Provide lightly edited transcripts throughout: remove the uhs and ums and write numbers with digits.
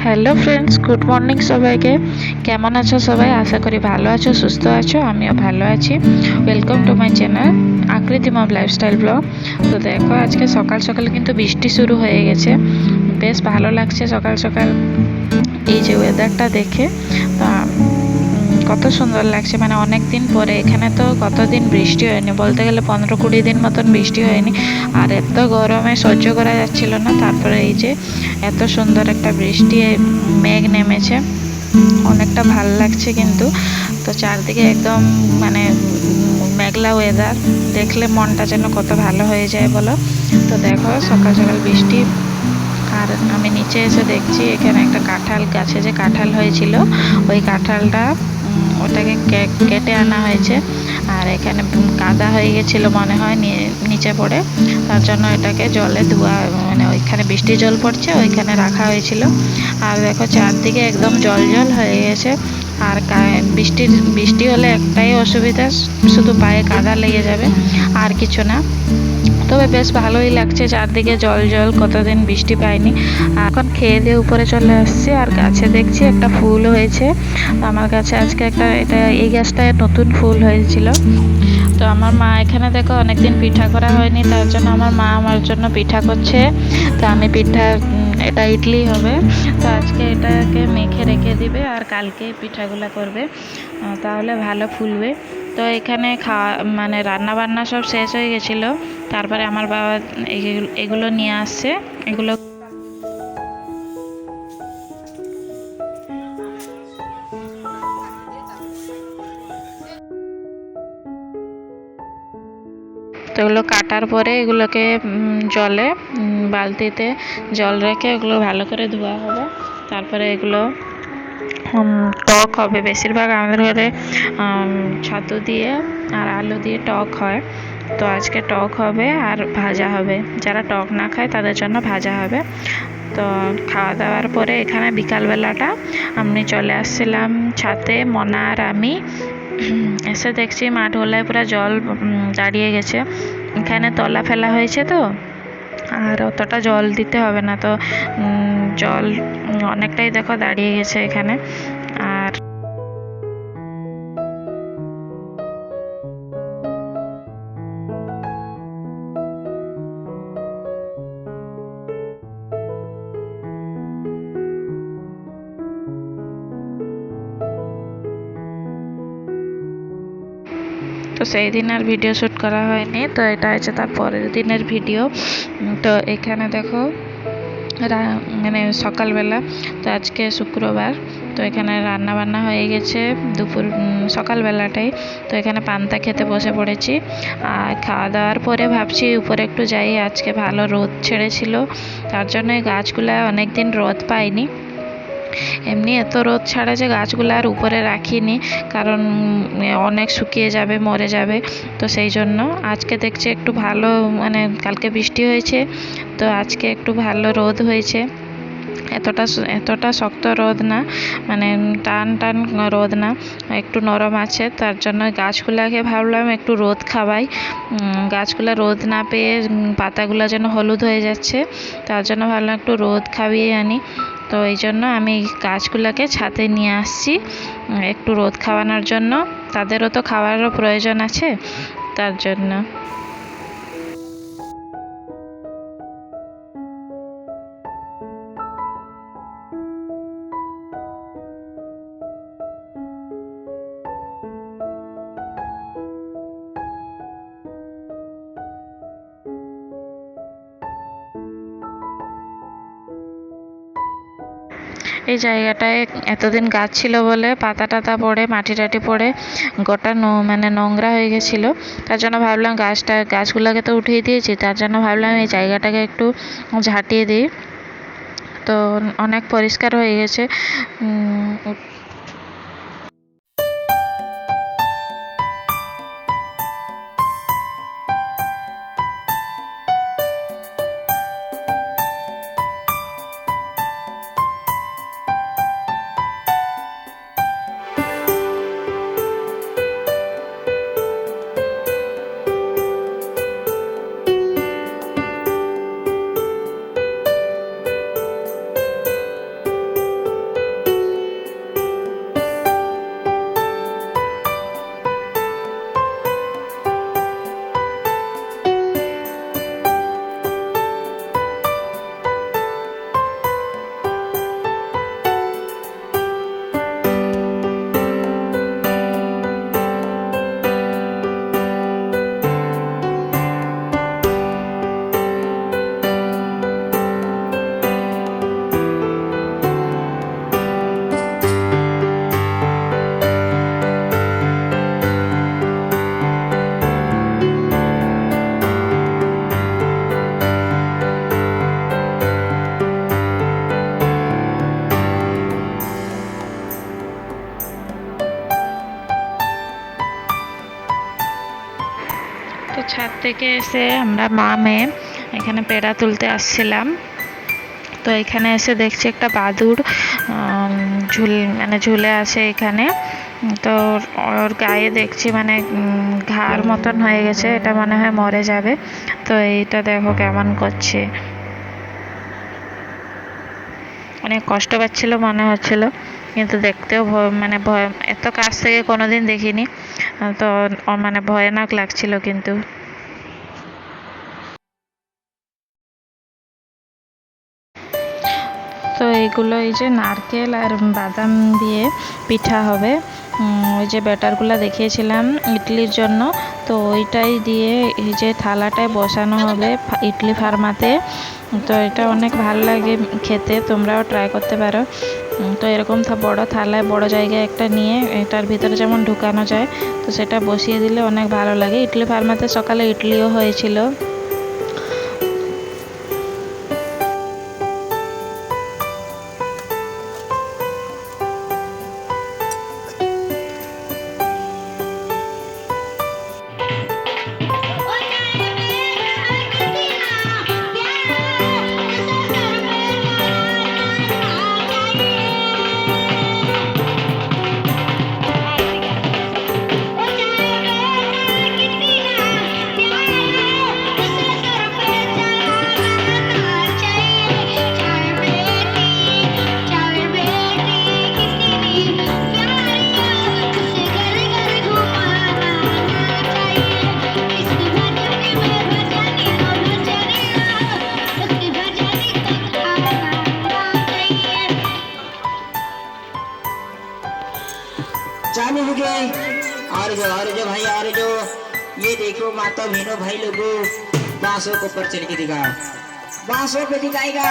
Hello friends, good morning সবাইকে। কেমন আছো সবাই? আশা করি ভালো আছো, সুস্থ আছো। আমিও ভালো আছি। ওয়েলকাম টু মাই চ্যানেল আকৃতি মম লাইফস্টাইল ব্লগ। তো দেখো, আজকে সকাল সকাল কিন্তু বৃষ্টি শুরু হয়ে গেছে। বেশ ভালো লাগছে সকাল সকাল এই যে ওয়েদারটা দেখে। তো কত সুন্দর লাগছে, মানে অনেক দিন পরে। এখানে তো কতদিন বৃষ্টি হয়নি, বলতে গেলে 15-20 দিন মতন বৃষ্টি হয়নি। আর এত গরমে সহ্য করা যাচ্ছিল না। তারপরে এই যে এত সুন্দর একটা বৃষ্টি, মেঘ নেমেছে, অনেকটা ভাল লাগছে কিন্তু। তো চারদিকে একদম মানে মেঘলা ওয়েদার, দেখলে মনটা যেন কত ভালো হয়ে যায় বলো। তো দেখো, সকাল সকাল বৃষ্টি। আর আমি নিচে এসে দেখছি এখানে একটা কাঁঠাল গাছে যে কাঁঠাল হয়েছিল, ওই কাঁঠালটা ওটাকে কেটে আনা হয়েছে। আর এখানে কাদা হয়ে গেছিলো মনে হয় নিচে পড়ে, তার জন্য এটাকে জলে ধোয়া, মানে ওইখানে বৃষ্টির জল পড়ছে ওইখানে রাখা হয়েছিল। আর দেখো চারদিকে একদম জল জল হয়ে গেছে। আর বৃষ্টি হলে একটাই অসুবিধা, শুধু পায়ে কাদা লেগে যাবে, আর কিছু না। তবে বেশ ভালোই লাগছে, চারদিকে জল জল, কতদিন বৃষ্টি পাইনি। এখন খেয়ে দিয়ে উপরে চলে আসছি, আর গাছে দেখছি একটা ফুল হয়েছে। আমার কাছে আজকে এই গাছটায় নতুন ফুল হয়েছিল। তো আমার মা এখানে দেখো অনেকদিন পিঠা করা হয়নি, তার জন্য আমার মা আমার জন্য পিঠা করছে। তো আমি এটা ইডলি হবে, তো আজকে এটাকে মেখে রেখে দিবে আর কালকে পিঠাগুলো করবে, তাহলে ভালো ফুলবে। তো এখানে মানে রান্না বান্না সব শেষ হয়ে গেছিলো। তারপরে আমার বাবা এগুলো নিয়ে আসছে। এগুলো তো এগুলো কাটার পরে এগুলোকে জলে বালতিতে জল রেখে এগুলো ভালো করে ধোয়া হবে। তারপরে এগুলো টক হবে। বেশিরভাগ আমাদের ঘরে ছাতু দিয়ে আর আলু দিয়ে টক হয়। তো আজকে টক হবে আর ভাজা হবে। যারা টক না খায় তাদের জন্য ভাজা হবে। তো খাওয়া দাওয়ার পরে এখানে বিকালবেলাটা আমি চলে আসছিলাম ছাদে, মনা আর আমি। এসে দেখছি মাঠ গোলায় পুরো জল দাঁড়িয়ে গেছে। এখানে তলা ফেলা হয়েছে, তো আর অতটা জল দিতে হবে না। তো জল অনেকটাই দেখো দাঁড়িয়ে গেছে এখানে। আর তো সেই দিন আর ভিডিও শ্যুট করা হয়নি। তো এটা হচ্ছে তার পরের দিনের ভিডিও। তো এখানে দেখো মানে সকালবেলা, তো আজকে শুক্রবার, তো এখানে রান্না বান্না হয়ে গেছে দুপুর সকালবেলাটাই। তো এখানে পান্তা খেতে বসে পড়েছি। আর খাওয়া দাওয়ার পরে ভাবছি উপরে একটু যাই, আজকে ভালো রোদ ছেড়েছিল, তার জন্য গাছগুলা অনেক দিন রোদ পায়নি। এমনি এত রোদ ছাড়া যে গাছগুলো আর উপরে রাখিনি, কারণ অনেক শুকিয়ে যাবে, মরে যাবে। তো সেই জন্য আজকে দেখছি একটু ভালো, মানে কালকে বৃষ্টি হয়েছে, তো আজকে একটু ভালো রোদ হয়েছে। এতটা শক্ত রোদ না, মানে টান টান রোদ না, একটু নরম আছে। তার জন্য গাছগুলাকে ভাবলাম একটু রোদ খাওয়াই। গাছগুলা রোদ না পেয়ে পাতাগুলো যেন হলুদ হয়ে যাচ্ছে, তার জন্য ভাবলাম একটু রোদ খাইয়ে আনি। তো এই জন্য আমি গাছগুলোকে ছাদে নিয়ে আসছি একটু রোদ খাওয়ানোর জন্য। তাদেরও তো খাওয়ারও প্রয়োজন আছে, তার জন্য। এই জায়গাটায় এতদিন গাছ ছিল বলে পাতা টাতা পড়ে, মাটি টাটি পড়ে গোটা মানে নোংরা হয়ে গেছিলো। তার জন্য ভাবলাম গাছগুলোকে তো উঠিয়ে দিয়েছি, তার জন্য ভাবলাম এই জায়গাটাকে একটু ঝাঁটিয়ে দিই। তো অনেক পরিষ্কার হয়ে গেছে। তো ছাদ থেকে এসে আমরা মা মেয়ে এখানে পেড়া তুলতে আসছিলাম। তো এখানে এসে দেখছি একটা বাদুড় ঝুলে আছে এখানে। তো ওর গায়ে দেখছি ঘাড় মতন হয়ে গেছে, এটা মনে হয় মরে যাবে। তো এইটা দেখো কেমন করছে, অনেক কষ্ট পাচ্ছিল মনে হচ্ছিল, কিন্তু দেখতেও ভয়, এত কাছ থেকে কোনোদিন দেখিনি। তো ভয়ানক লাগছিল কিন্তু। তো এইগুলো এই যে নারকেল আর বাদাম দিয়ে পিঠা হবে। ওই যে ব্যাটারগুলো দেখিয়েছিলাম ইডলির জন্য, তো ওইটাই দিয়ে এই যে থালাটায় বসানো হবে ইডলি ফার্মাতে। তো এটা অনেক ভালো লাগে খেতে, তোমরাও ট্রাই করতে পারো। তো এরকম বড় থালায় বড় জায়গায় একটা নিয়ে এটার ভিতরে যেমন ঢুকানো যায়, তো সেটা বসিয়ে দিলে অনেক ভালো লাগে। ইডলি ফার্মাতে সকালে ইডলিও হয়েছিল। चालू हो गए। और जो भाई और जो ये देखो माता बहनों भाई लोगों, बांसों को ऊपर चल के दिखाओ, बांसों पे दिखाएगा।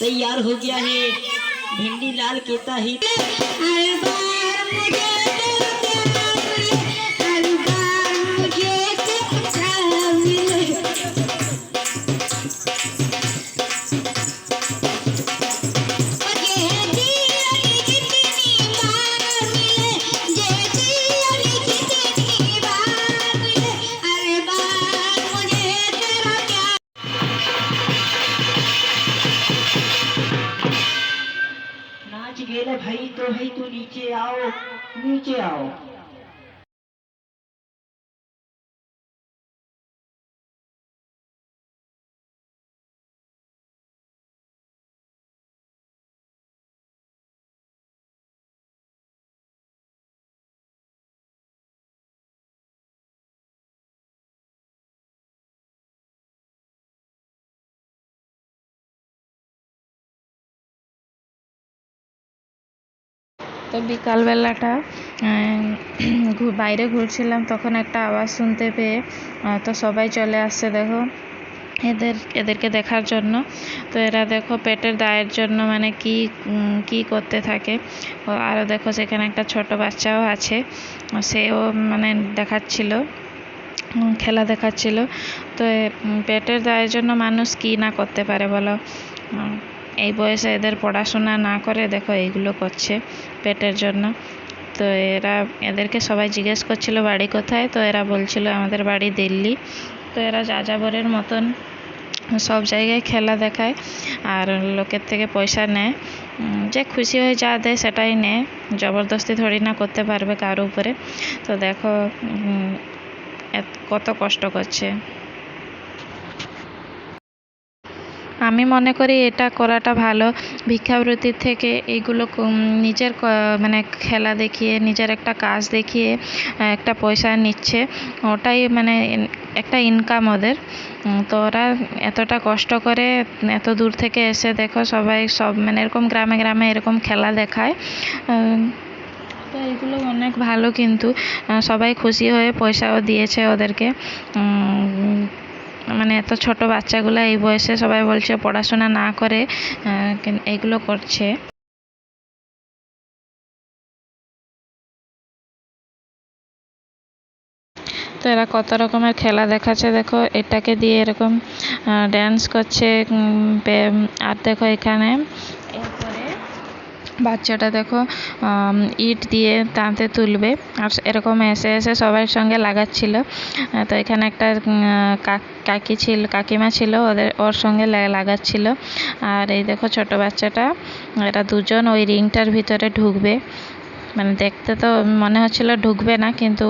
तैयार हो गया है भिंडी लाल केता ही। नाच गेले भाई तो नीचे आओ, नीचे आओ। তো বিকালবেলাটা বাইরে ঘুরছিলাম, তখন একটা আওয়াজ শুনতে পেয়ে তো সবাই চলে আসছে দেখো এদেরকে দেখার জন্য। তো এরা দেখো পেটের দায়ের জন্য কি করতে থাকে। আরও দেখো সেখানে একটা ছোট বাচ্চাও আছে, সেও দেখাচ্ছিল, খেলা দেখাচ্ছিল। তো পেটের দায়ের জন্য মানুষ কি না করতে পারে বলো। এই বয়সে এদের পড়াশোনা না করে দেখো এইগুলো করছে পেটের জন্য। তো এদেরকে সবাই জিজ্ঞেস করছিল বাড়ি কোথায়, তো এরা বলছিল আমাদের বাড়ি দিল্লি। তো এরা যাযাবরের মতন সব জায়গায় খেলা দেখায় আর লোকের থেকে পয়সা নেয়, যে খুশি হয়ে যা দেয় সেটাই নেয়, জবরদস্তি থোড়ি না করতে পারবে কারো উপরে। তো দেখো কত কষ্ট করছে। আমি মনে করি এটা করাটা ভালো, ভিক্ষাবৃত্তির থেকে এইগুলো নিজের খেলা দেখিয়ে নিজের একটা কাজ দেখিয়ে একটা পয়সা নিচ্ছে, ওটাই একটা ইনকাম ওদের। তো ওরা এতটা কষ্ট করে এত দূর থেকে এসে দেখো সবাই সব এরকম গ্রামে গ্রামে এরকম খেলা দেখায়। তো এগুলো অনেক ভালো, কিন্তু সবাই খুশি হয়ে পয়সাও দিয়েছে ওদেরকে। এত ছোট বাচ্চাগুলো এই বয়সে সবাই বলছে পড়াশোনা না করে এইগুলো করছে। তো এরা কত রকমের খেলা দেখাচ্ছে দেখো, এটাকে দিয়ে এরকম ড্যান্স করছে। আর দেখো এখানে এরপরে বাচ্চাটা দেখো ইট দিয়ে দাঁতে তুলবে, আর এরকম এসে এসে সবার সঙ্গে লাগাচ্ছিল। তো এখানে একটা কাকিমা ছিল, ওর সঙ্গে লাগাচ্ছিল। আর এই দেখো ছোট বাচ্চাটা, এরা দুজন ওই রিংটার ভিতরে ঢুকবে। মানে দেখতে তো মনে হচ্ছিল ঢুকবে না, কিন্তু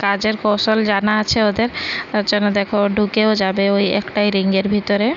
কাজের কৌশল জানা আছে ওদের, তার জন্য দেখো ঢুকেও যাবে ওই একটাই রিংয়ের ভিতরে।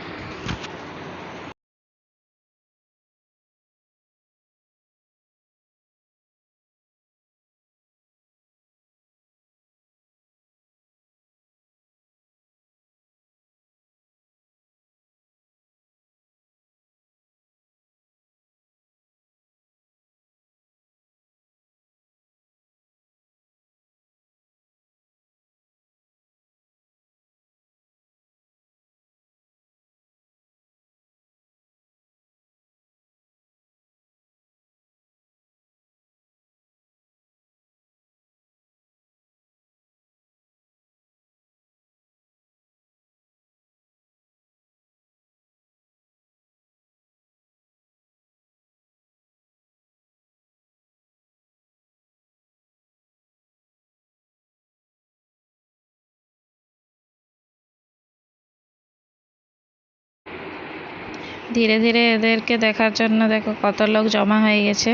ধীরে ধীরে এদেরকে দেখার জন্য দেখো কত লোক জমা হয়ে গেছে।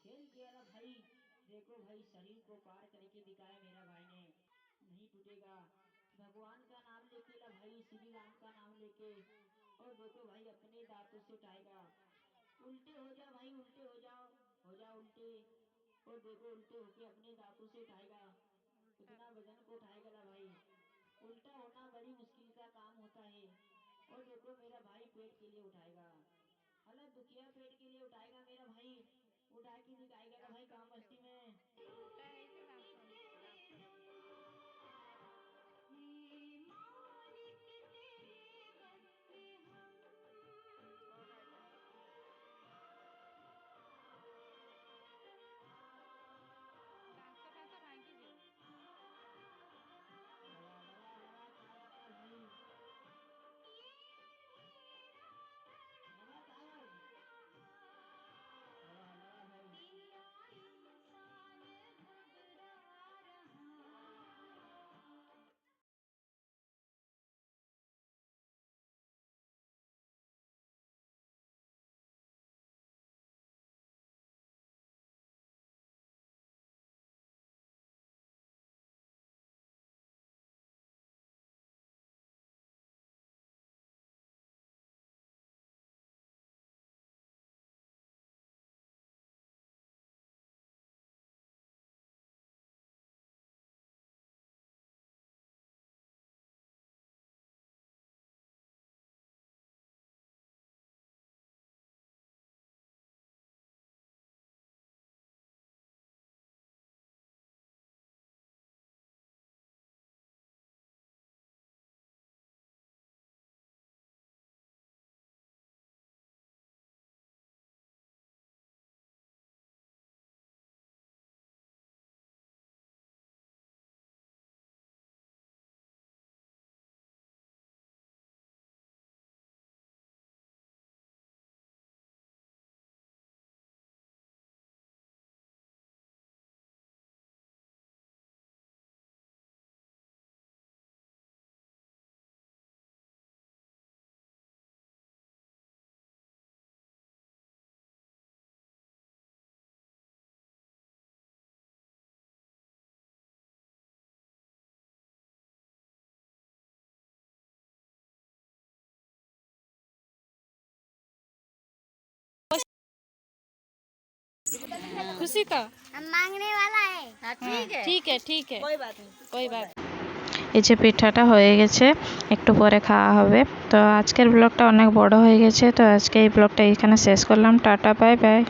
खेल किया ना भाई, देखो भाई शरीर को पार करके दिखाया मेरा भाई ने, नहीं टूटेगा। भगवान का नाम लेके ला भाई, श्री राम का नाम लेके, और देखो भाई अपने दांतों से उठाएगा। उल्टे हो जाओ भाई, उल्टे हो जाओ उल्टे, और देखो उल्टे होके अपने दांतों से उठाएगा। कितना वजन को उठाएगा ला भाई। उल्टा होना बड़ी मुश्किल का काम होता है। और देखो मेरा भाई पेट के लिए उठाएगा, अलग दुखिया पेट के लिए उठाएगा मेरा भाई, उठा के दिखाएगा ला भाई काम मस्ती में। लगा लगा लगा ताकत है भाई, लगा ताकत, लगा लगा भाई। खुशी तो मांगने वाला है। ঠিক है कोई बात এই যে পিঠাটা হয়ে গেছে, একটু পরে খাওয়া হবে। তো আজকের ব্লগটা অনেক বড় হয়ে গেছে, তো আজকে এই ব্লগটা এখানে শেষ করলাম। Tata, bye bye.